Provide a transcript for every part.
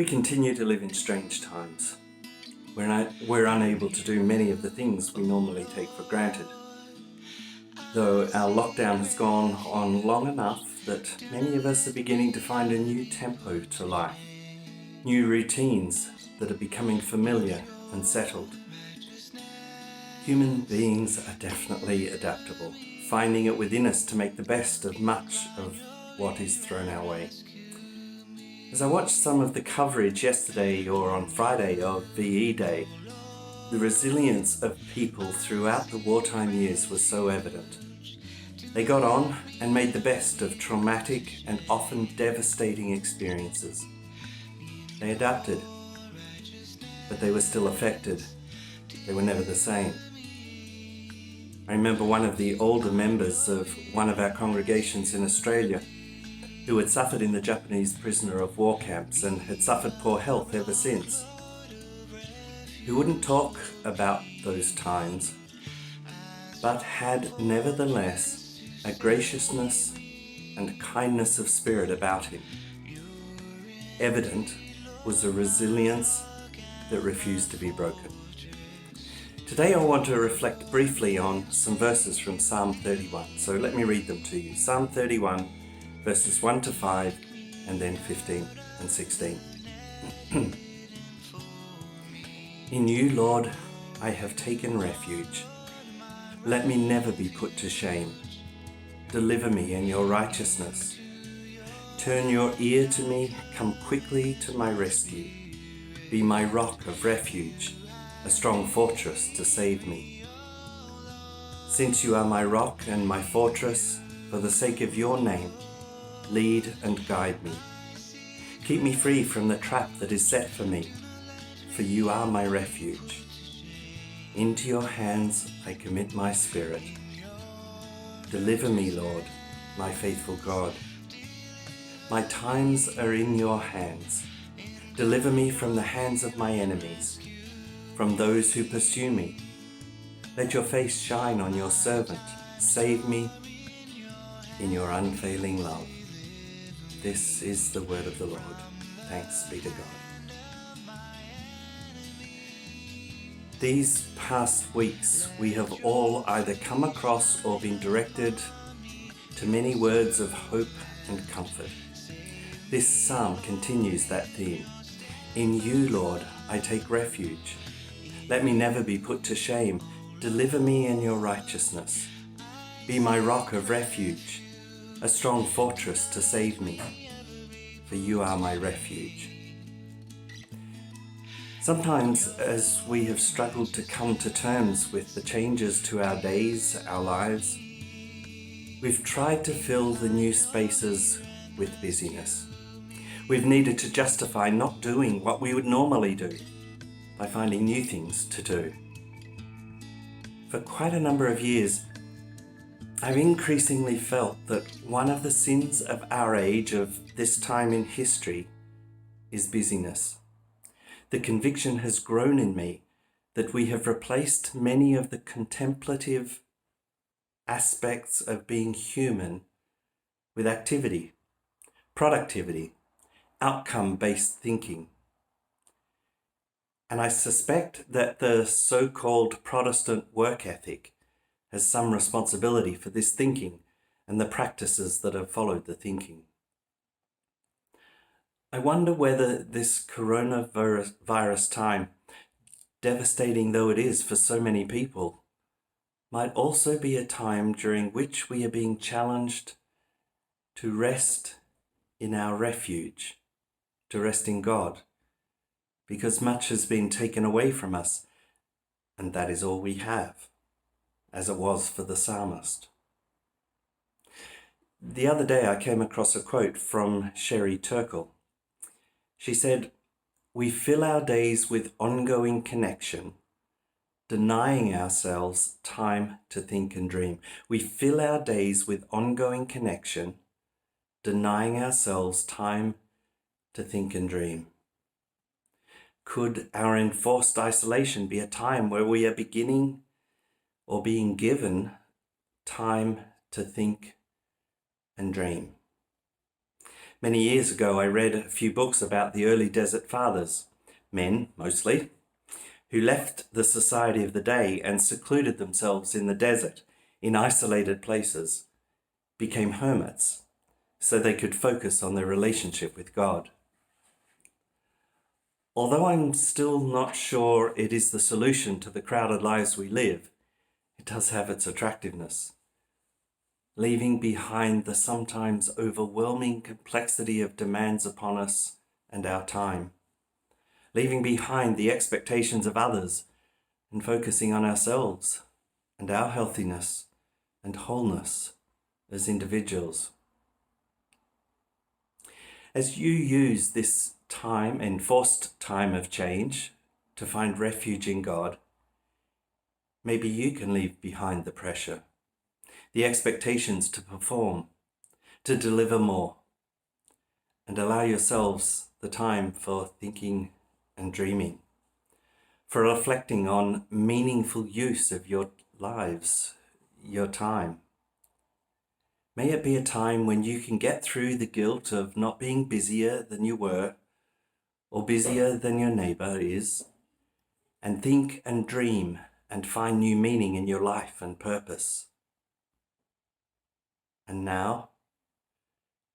We continue to live in strange times. We're unable to do many of the things we normally take for granted. Though our lockdown has gone on long enough that many of us are beginning to find a new tempo to life, new routines that are becoming familiar and settled. Human beings are definitely adaptable, finding it within us to make the best of much of what is thrown our way. As I watched some of the coverage yesterday or on Friday of VE Day, the resilience of people throughout the wartime years was so evident. They got on and made the best of traumatic and often devastating experiences. They adapted, but they were still affected. They were never the same. I remember one of the older members of one of our congregations in Australia who had suffered in the Japanese prisoner of war camps and had suffered poor health ever since, who wouldn't talk about those times, but had nevertheless a graciousness and kindness of spirit about him. Evident was a resilience that refused to be broken. Today I want to reflect briefly on some verses from Psalm 31. So let me read them to you. Psalm 31, verses 1 to 5, and then 15 and 16. In you, Lord, I have taken refuge. Let me never be put to shame. Deliver me in your righteousness. Turn your ear to me, come quickly to my rescue. Be my rock of refuge, a strong fortress to save me. Since you are my rock and my fortress, for the sake of your name, lead and guide me. Keep me free from the trap that is set for me, for you are my refuge. Into your hands I commit my spirit. Deliver me, Lord, my faithful God. My times are in your hands. Deliver me from the hands of my enemies, from those who pursue me. Let your face shine on your servant. Save me in your unfailing love. This is the word of the Lord. Thanks be to God. These past weeks, we have all either come across or been directed to many words of hope and comfort. This psalm continues that theme. In you, Lord, I take refuge. Let me never be put to shame. Deliver me in your righteousness. Be my rock of refuge, a strong fortress to save me, for you are my refuge. Sometimes, as we have struggled to come to terms with the changes to our days, our lives, we've tried to fill the new spaces with busyness. We've needed to justify not doing what we would normally do by finding new things to do. For quite a number of years, I've increasingly felt that one of the sins of our age, of this time in history, is busyness. The conviction has grown in me that we have replaced many of the contemplative aspects of being human with activity, productivity, outcome-based thinking. And I suspect that the so-called Protestant work ethic has some responsibility for this thinking and the practices that have followed the thinking. I wonder whether this coronavirus time, devastating though it is for so many people, might also be a time during which we are being challenged to rest in our refuge, to rest in God, because much has been taken away from us, and that is all we have, as it was for the psalmist. The other day I came across a quote from Sherry Turkle. She said, "We fill our days with ongoing connection, denying ourselves time to think and dream." We fill our days with ongoing connection, denying ourselves time to think and dream. Could our enforced isolation be a time where we are beginning or being given time to think and dream? Many years ago, I read a few books about the early desert fathers, men mostly, who left the society of the day and secluded themselves in the desert, in isolated places, became hermits, so they could focus on their relationship with God. Although I'm still not sure it is the solution to the crowded lives we live, it does have its attractiveness. Leaving behind the sometimes overwhelming complexity of demands upon us and our time. Leaving behind the expectations of others and focusing on ourselves and our healthiness and wholeness as individuals. As you use this time, enforced time of change, to find refuge in God, maybe you can leave behind the pressure, the expectations to perform, to deliver more, and allow yourselves the time for thinking and dreaming, for reflecting on meaningful use of your lives, your time. May it be a time when you can get through the guilt of not being busier than you were, or busier than your neighbor is, and think and dream and find new meaning in your life and purpose. And now,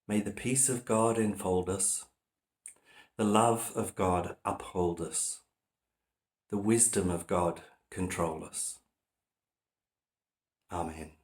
may the peace of God enfold us, the love of God uphold us, the wisdom of God control us. Amen.